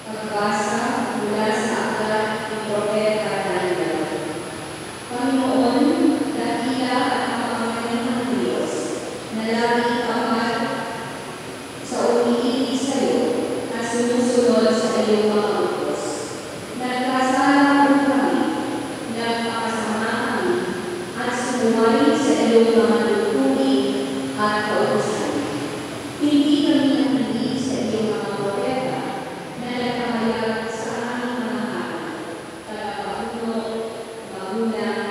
Pagbasa mula sa aklat ni Propeta Daniel. Panginoon, dakila at makapangyarihang Diyos, na lagi kamad sa umiibig sa iyo at sumusunod sa iyong mga utos. Nagkasala po kami, nagpakasama kami, at sumuway sa iyong mga lutuin at kautusan. Hindi kami nakinig sa iyong mga propeta na nagpahayag sa aming mga haral, tagapaguno, magulang,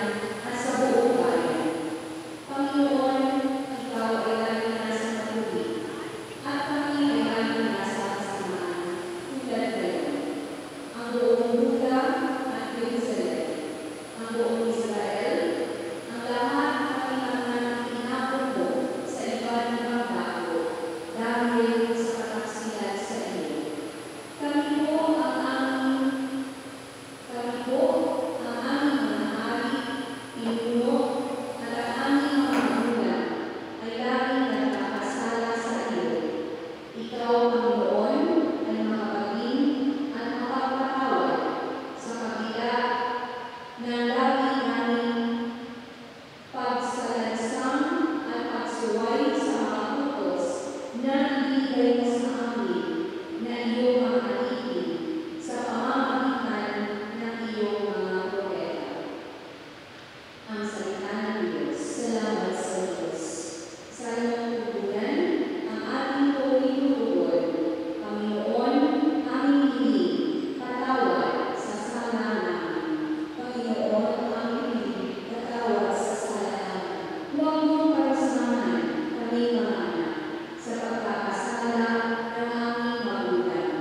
at sa buong bayan. Panginoon, ikaw ay laging nasa patuloy, at kami ay laging nasa kasamaan, tulad ngayon. Ang buong Juda at Jerusalem, ang buong Israel, ang lahat ay mga tinapon mo sa iba't-ibang dako dahil sa kataksilan sa iyo. Kami po ang aming mga hari, pinuno, at ang aming mga magulang ay laging nagkakasala sa iyo. Ikaw, Panginoon, ay makabagin at makapatawad sa kabila ng lagi naming pagsalansang at pagsuway sa mga utos na ibigay mo sa amin na iyong mga alipin sa pamamagitan ng iyong mga propeta. Ang salita ng Diyos. Salamat sa Diyos. Sa iyong tutulan, ang ating tuloy-tuloy. Panginoon, aming hiling, patawad sa sala namin. Panginoon, aming hiling, patawad sa sala namin. Huwag mong parusahan kami mga anak sa pagkakasala ng aming magulang.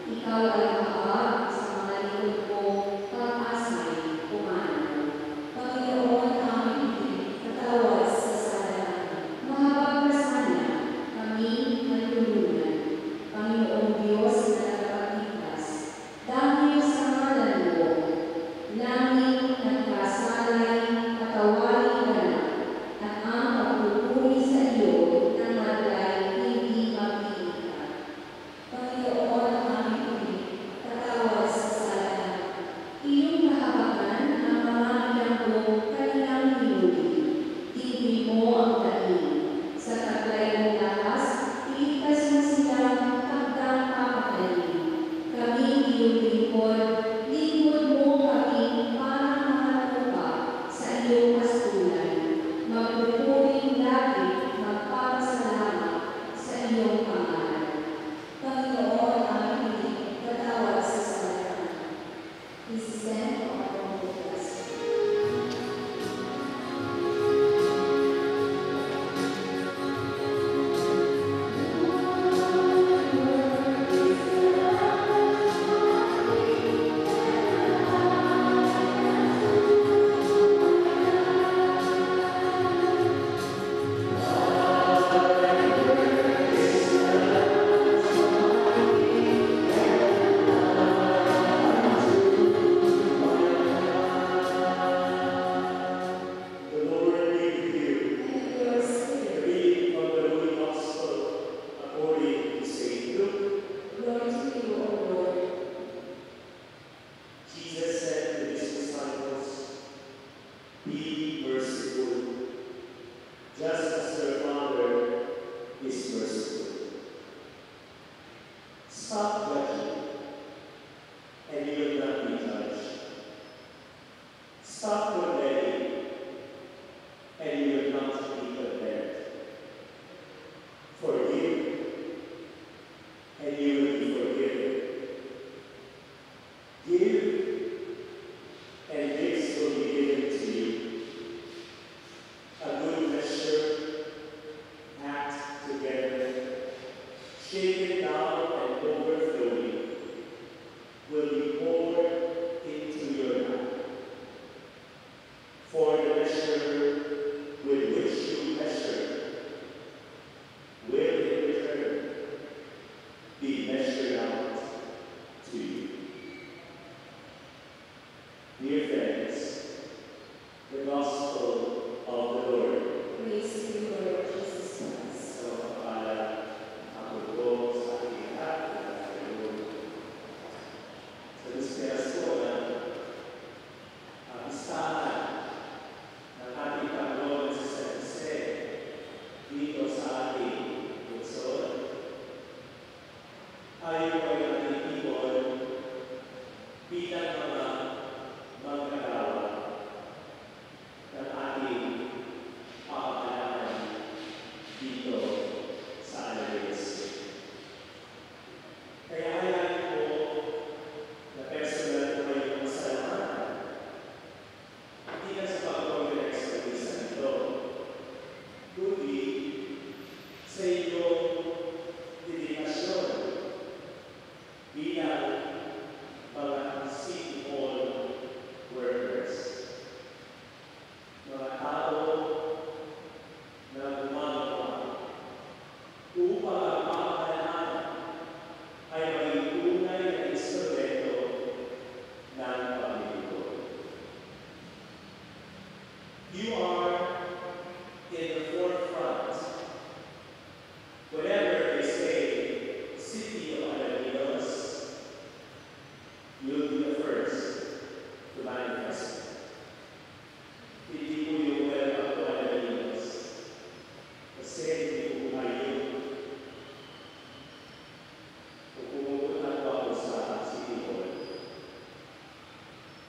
Ikaw ay mahabag sa mga likod kong pag-asay pumanaw. Panginoon, aming hiling, patawad sa sala namin. Mahabag ka sana kami matulungan. Panginoong Diyos na tagapagligtas, dahil sa ngalan mo, langit nagkasalay, patawarin ka na, at ang pagpupuri sa iyo ng madlay hindi magpilitan. Panginoon, aming hiling, patawad sa sala namin. Iyong nahabagan ang mga pinagmong kanilang pinuli. Tingin mo ang daing. Sa taglay ng lakas, iligtas mo silang hanggang papatayin. Kami iyong lingkod mo kami para mga lupa sa iyong pastulan. Magpupuring lagi, magpapasalamat sa iyong pangalan. Panginoon, aming hiling, patawad sa sala namin. Please stand for our blessing. The Lord be with you. And your spirit, The reading from the Holy Gospel according to St. Luke. glory to you, O Lord. Jesus said to his disciples, "Be merciful, just as your Father is merciful. Stop judging, and you will not be judged. Stop condemning, and you will not be condemned. Forgive, and you will be forgiven. Give, and gifts will be given to you. A good measure, packed together, shaken down and overflowing, tayo po ay natitipon bilang mga manggagawa ng ating pamahalaan dito sa Alaves. Kaya hayaan po na personal po kayong masalamatan, hindi lang sa pag-organize ng isang ito, kundi sa inyong dedikasyon bilang mga City Hall workers. Mga tao na gumagawa upang ang pamahalaan ay maging tunay na instrumento ng Panginoon. You are in the forefront. Whenever they say City of Alavinos, you'll be the first to manifest. Hindi po yung welcome to Alavinos. Kasi hindi po kayo. Kung pumupunta po ako sa City Hall,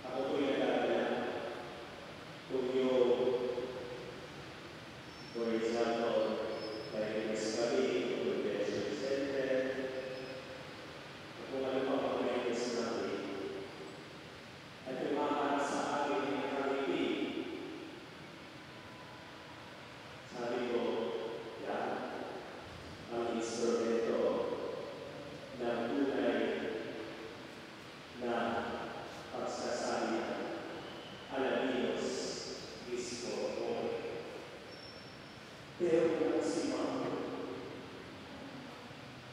ako po yung nagkakala kung yung, for example, like Mascali, Convention Center, kung ano pa ang members natin, at yung mga sa akin ng nakakipin. Sabi ko, yan, ang instrumento ng tunay na pagsasalihan. Alavinos is for all. Pero kung si Mamo,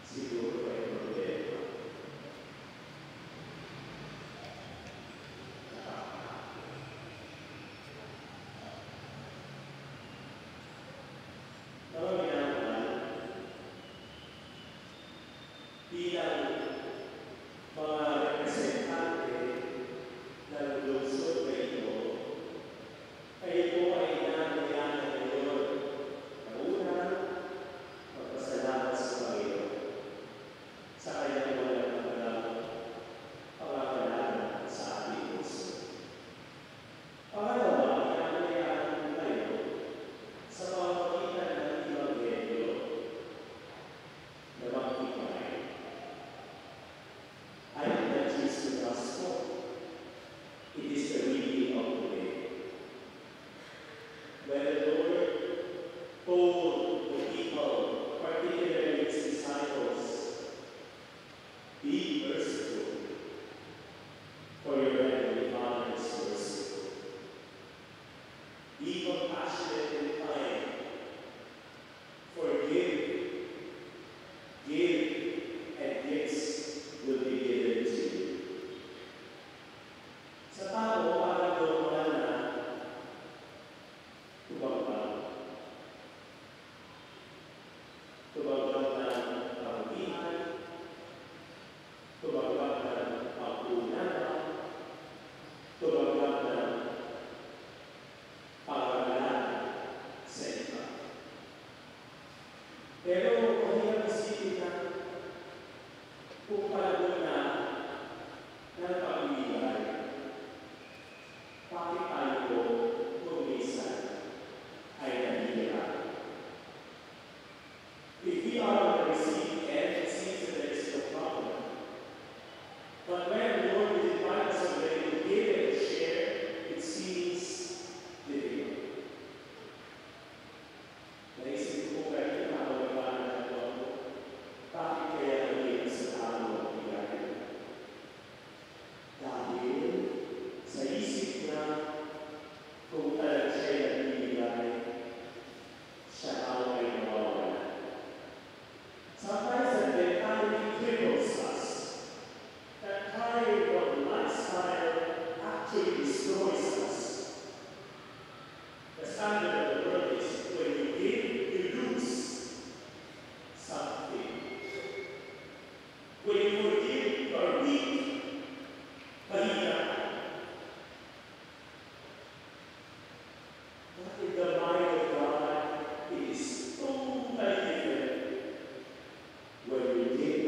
siguro ay problema. Ang ginagawa bilang mga representante ng lungsod na ito, kayo po ay nangyayanan ngayon. Ang una, magpasalamat sa Panginoon sa kanyang walang pangangalaga sa ating puso. Pangalawa, nangyayanan po kayo sa pamamagitan ng Ebanghelyo na magtibay. I am not just the gospel. It is the reading of the day. When the Lord told the people, particularly his disciples, be merciful, for your heavenly Father is merciful. Be compassionate and kind. Forgive, give, and gifts will be given to you. Sa tao, parang normal na tumagbang. Tumagbang ng panghihan, tumagbang ng pagkunawa, tumagbang ng pangalanan sa iba. Pero mahirap isipin na kung palago na ng pag-ibigay, bakit tayo po kung minsan ay nahihirap? If we are on the receiving end, it seems that there is no problem. But when the Lord will invite us already to give and to share, it seems difficult. Naisip ko kayo na nakawagalan ako, bakit kaya naging sa tao ang bigay? Dahil sa isip na kung talaga siya'y nagbibigay, siya daw ay nawawala. Sometimes the mentality cripples us. That kind of lifestyle actually destroys us. The standard of the world is when you give, you lose something. When you forgive, you are weak. Mahirap. But in the mind of God, it is totally different. When we give,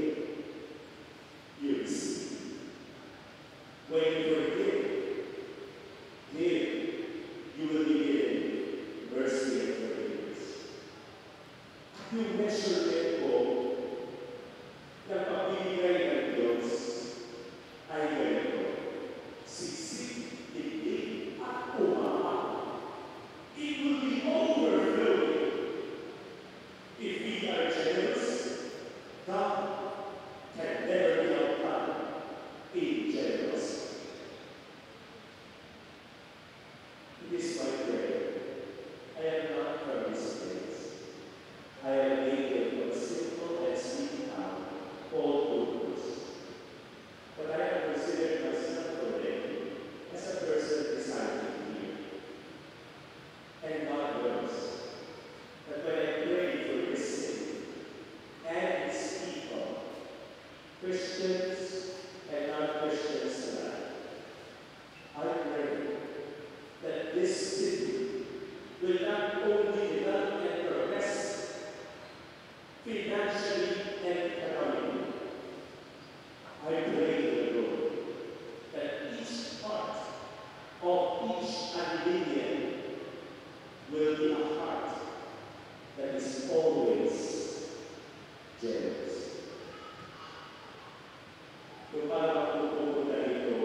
Christians and non-Christians alike, I pray that this city will not only develop and progress financially and economically. I pray to the Lord that each part of each Armenian will be a heart that is always generous. Kung para mapupunta ito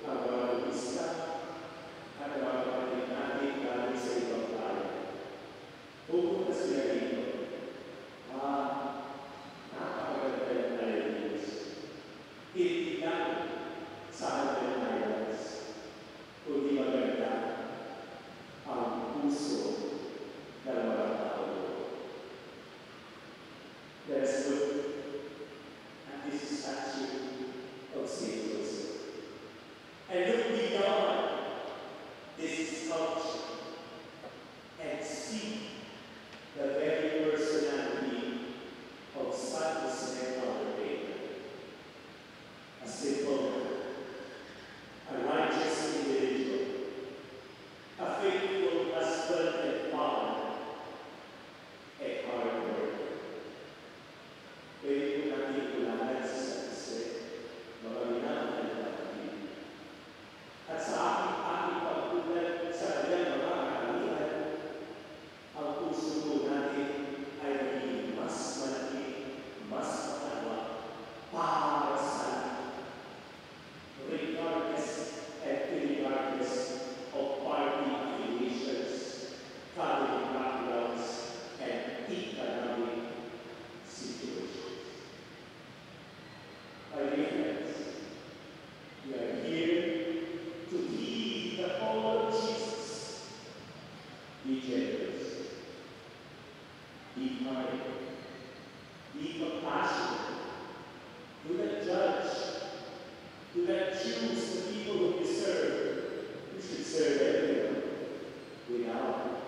ang mga turista at mga kapatid natin galing sa ibang bayan, pupunta sila dito. Napakaganda yung Islands. Hindi lang sa Hawaiian Islands, kundi maganda ang puso ng mga tao. Let us look at this statue of St. Joseph and look beyond this sculpture and see the very personality of San Jose Maria, a simple man, a righteous individual, a faithful husband and father, a hard worker. Pwede po natin kulanan sa San Jose, mga minamahal na kapatid. At sa aking pagkulat sa kanyang mga karamihan, ang puso po natin ay magiging mas malaki, mas matalawa, para sa regardless and irregardless of party affiliations, family backgrounds, and economic situations. My dear friends, we are here to heed the call of Jesus. Be generous, be kind, be compassionate. Do not judge. Do not choose the people whom you serve. You should serve everyone without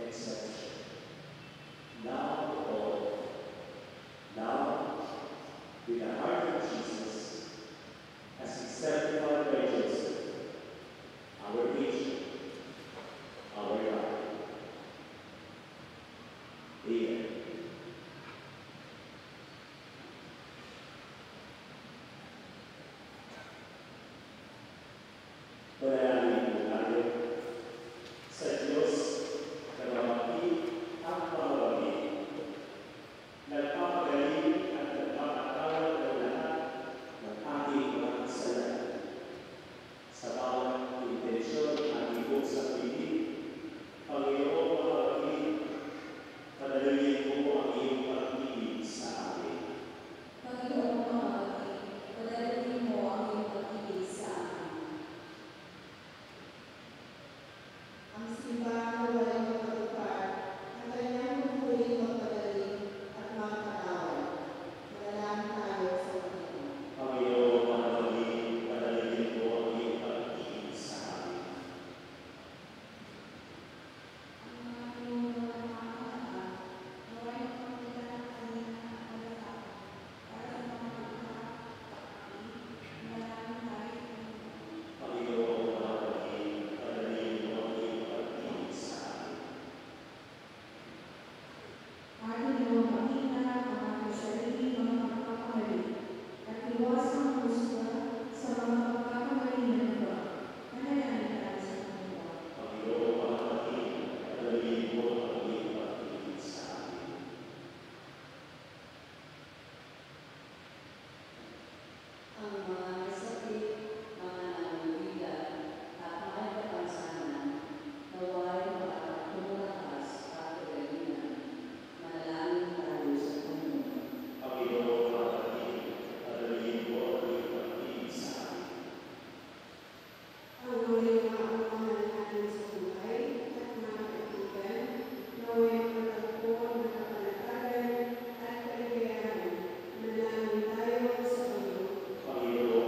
exception. Now, Lord, now, with the heart of Jesus, as exemplified by Joseph, our nature, our God. Amen. Manalangin po tayo sa Diyos na mamati at mamawagi, nagpapagaling at nagpapatawad ng lahat ng ating mga kasalanan. Sa bawat intensyon at ibig sa piling, Panginoon mamawagi, padalawin mo ang iyong pag-ibig sa amin. Panginoon mamawagi, padalawin mo ang iyong pag-ibig sa amin. Ang simbahan na walang magpatupad, ang kanyang pagpuling magpagaling at magpatawad. Manalangin tayo sa Panginoon. Panginoon mamawagi, padalawin mo ang iyong pag-ibig sa amin. Ang mga pinunong ng mga kapatid, naway magpapaganda ng kanyang kapalaran para sa mga pagkakataon, manalangin tayo sa Panginoon. Panginoon mamawagi, padalawin mo ang iyong pag-ibig sa amin. Atin mo makita ang mga sarili mga pagkakamali at iwasan ang husga sa mga pagkakamali ng iba. Manalangin tayo sa Panginoon. Panginoon mamawagi, padalawin mo ang iyong pag-ibig sa amin. Ang mga sakit, mga nanguwilan, at mga kapansanan, naway makakatulakas at kagalingan. Manalangin tayo sa Panginoon. Panginoon mamawagi, padalawin mo ang iyong pag-ibig sa amin. Ang huli na ang mga natin sa buhay at mga kaibigan, naway magtagpo ng kapalatagan at kaligayahan. Manalangin tayo sa Panginoon. Panginoon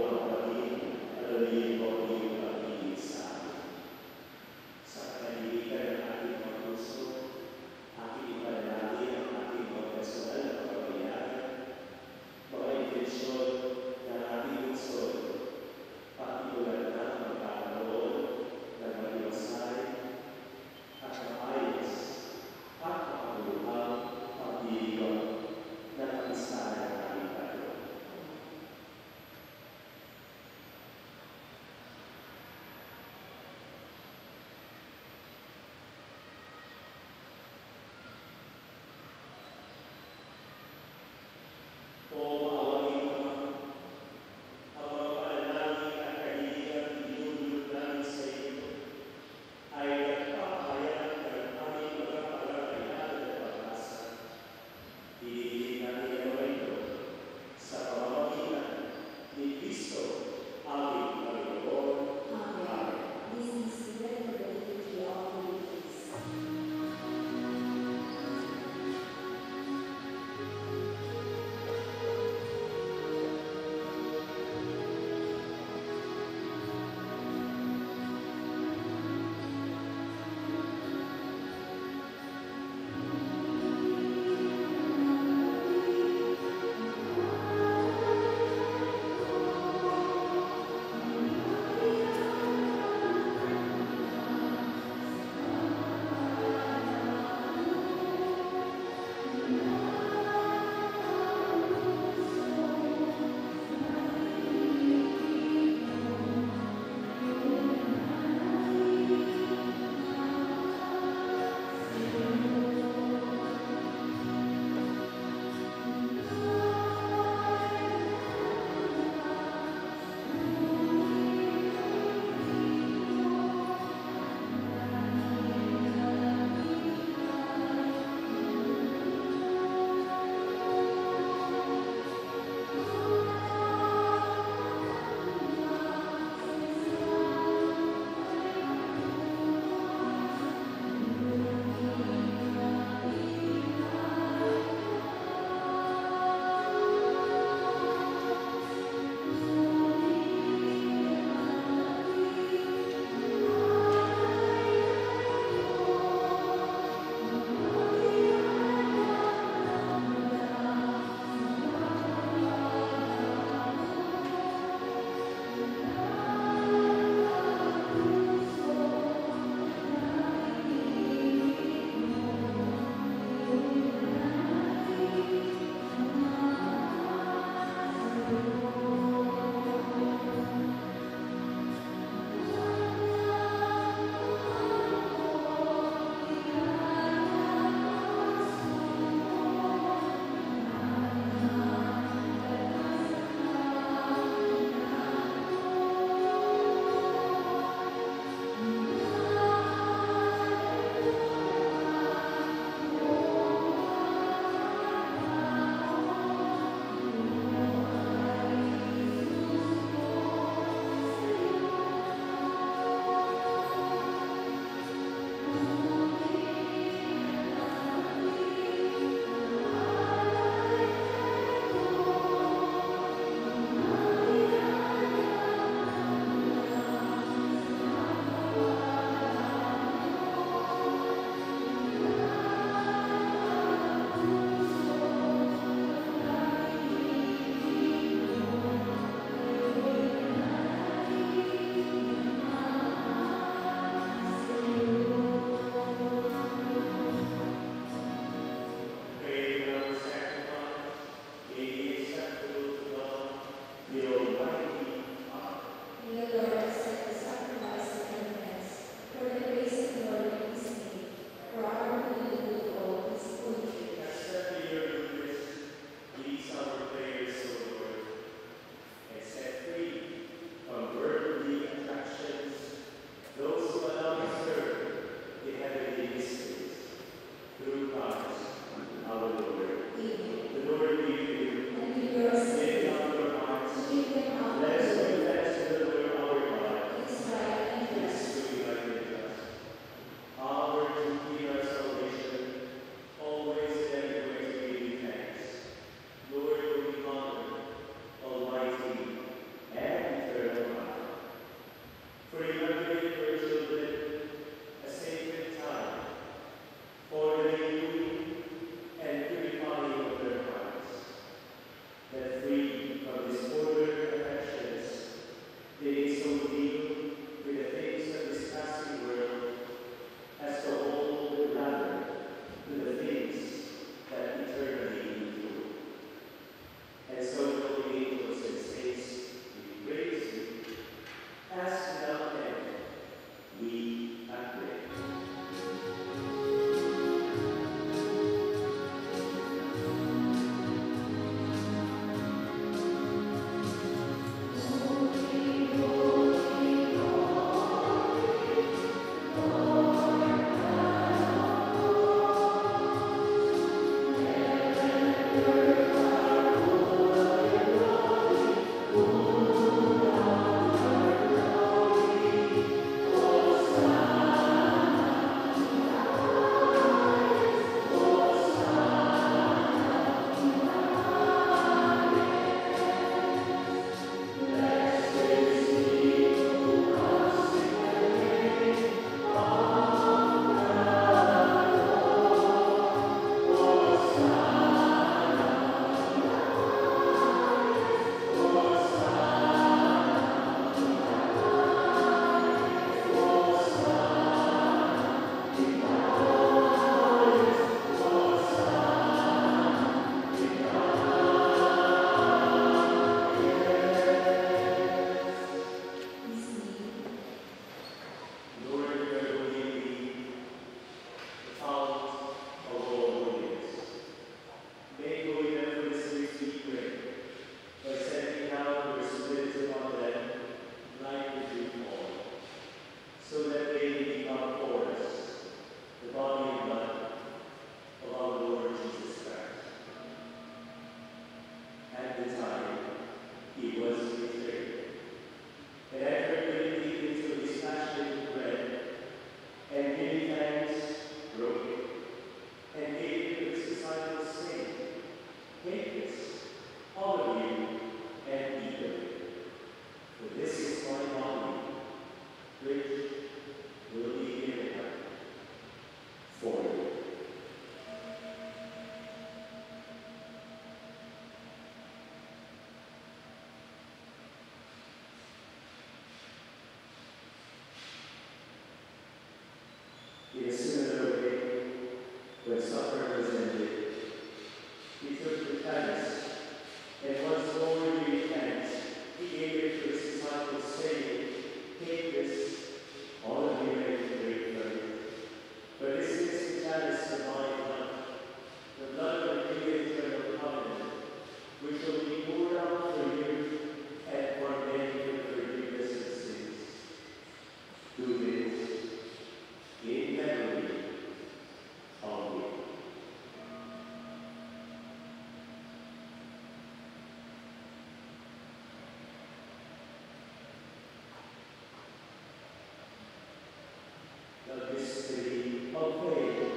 of faith.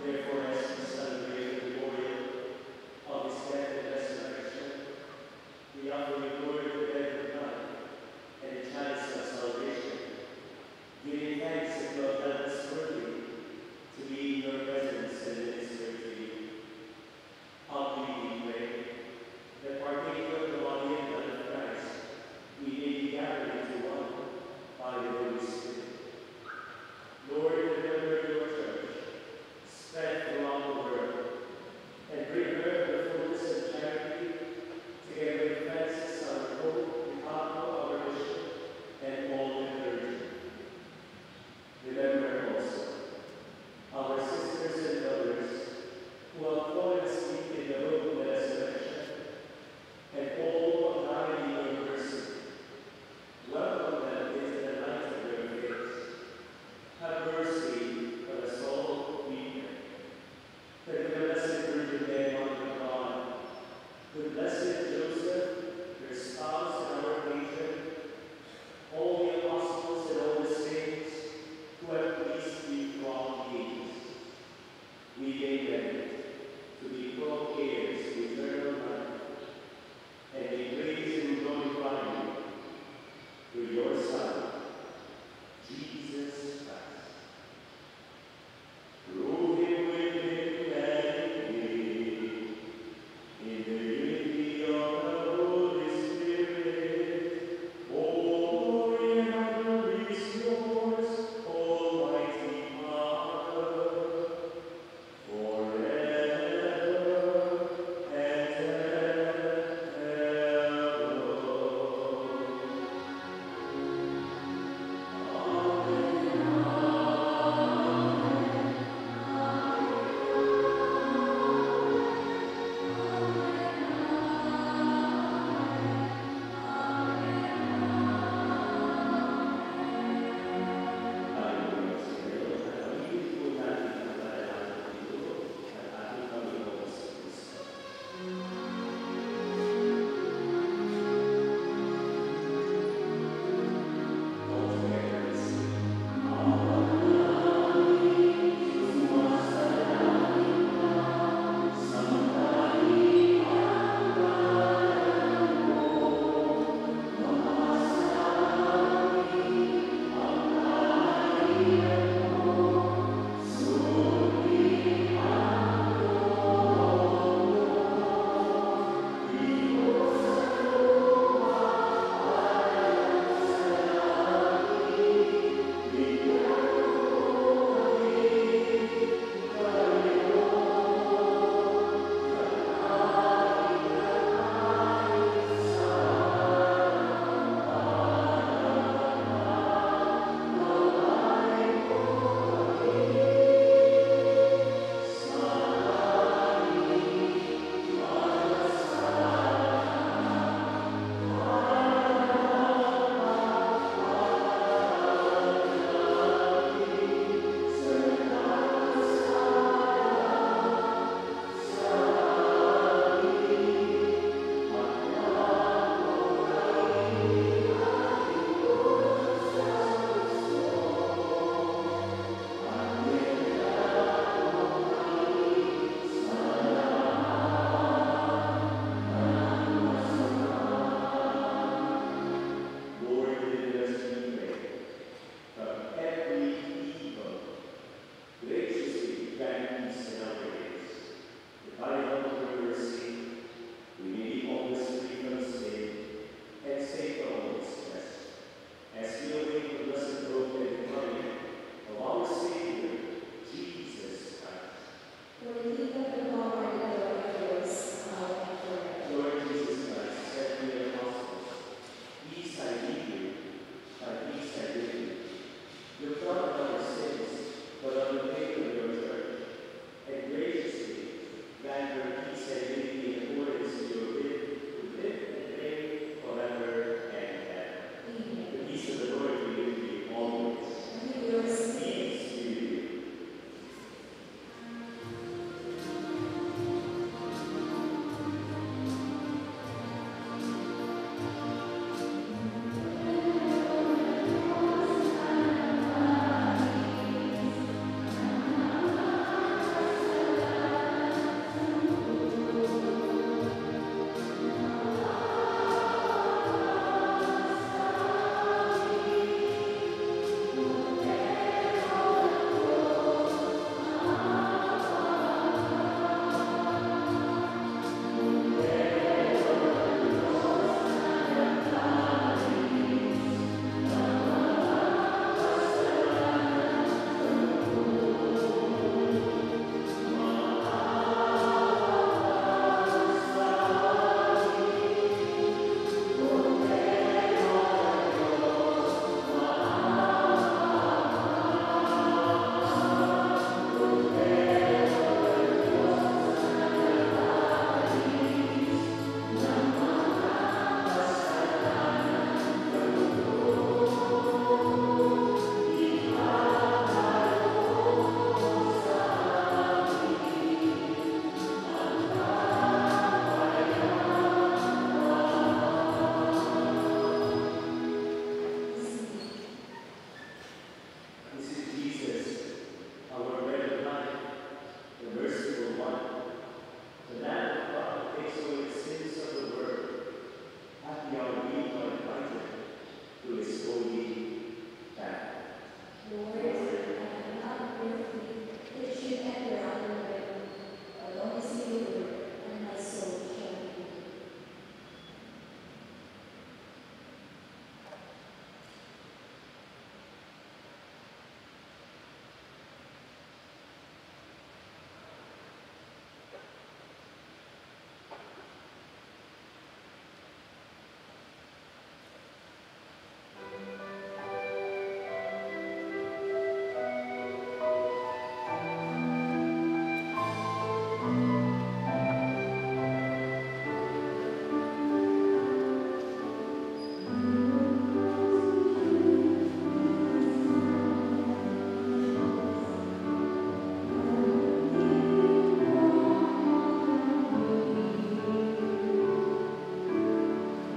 Therefore, as we celebrate the memorial of his death and resurrection, we offer you, Lord, the bread of life and the chalice of salvation, giving thanks that you have done us worthy to be in your presence and minister to you. Humbly we pray that partaking of the body and blood of Christ, we may be gathered into one by the Holy Spirit. Lord, remember your church, spread throughout the world, and bring her to the fullness of charity, together with Francis,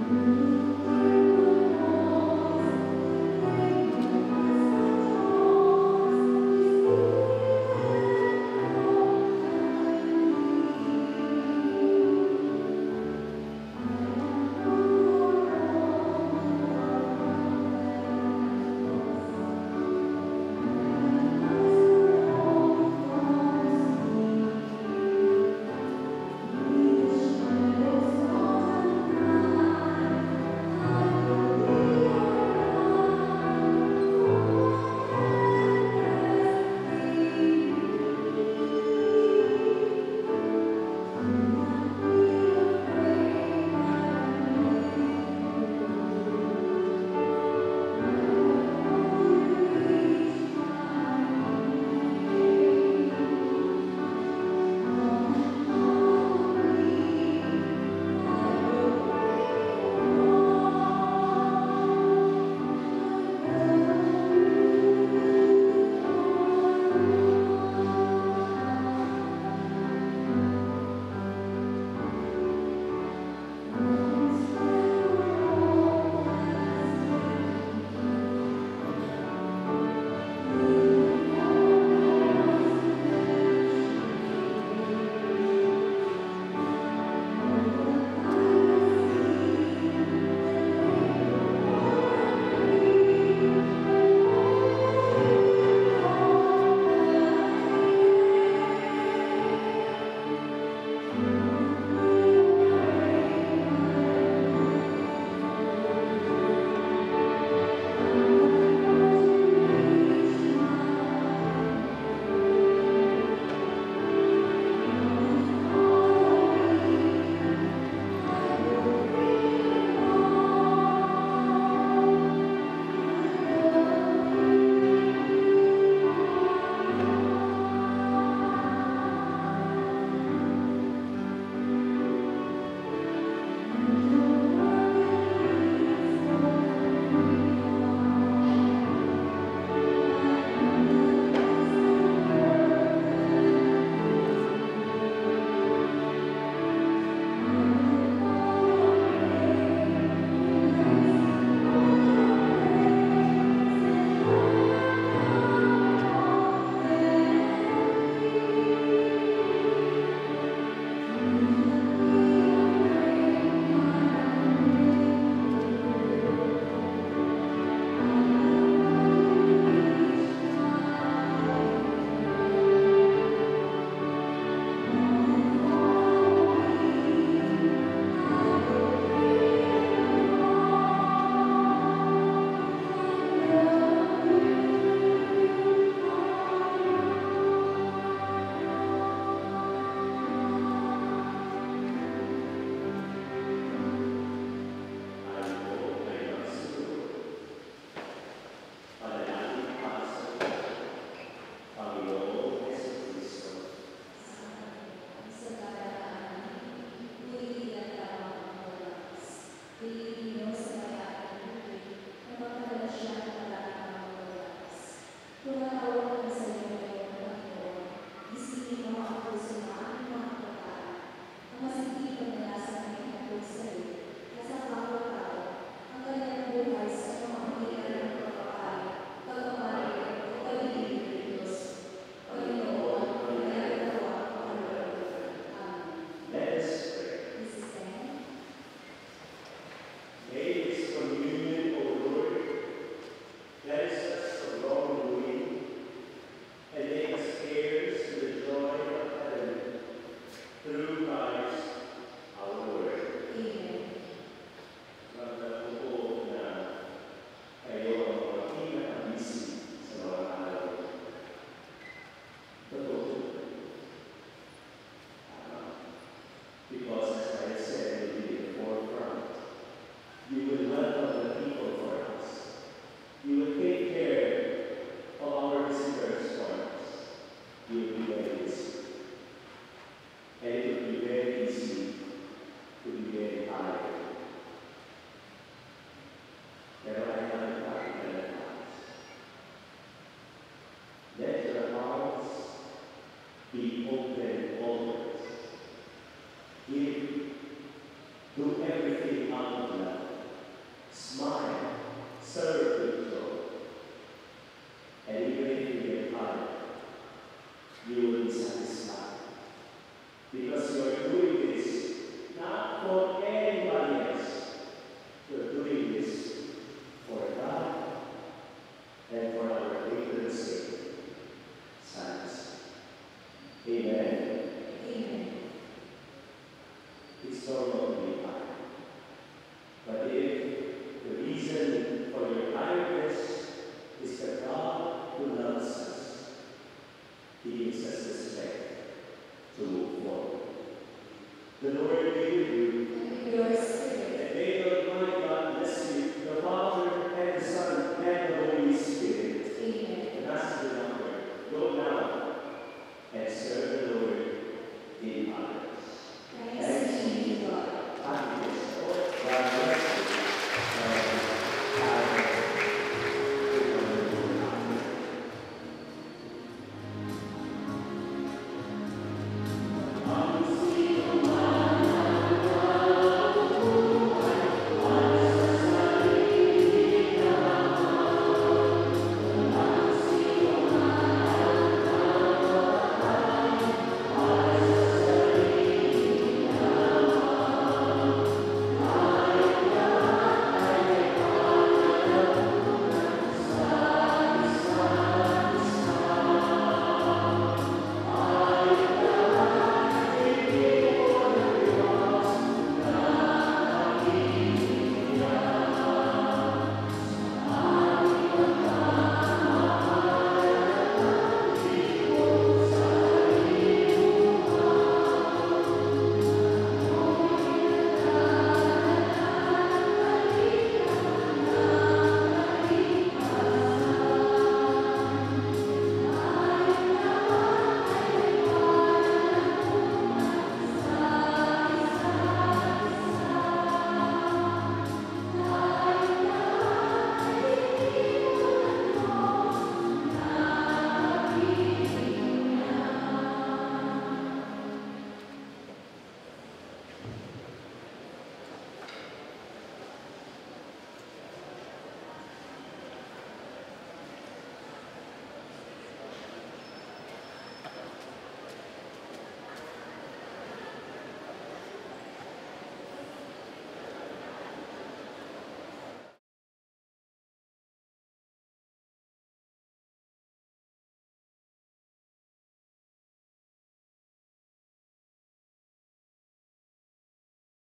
Amen.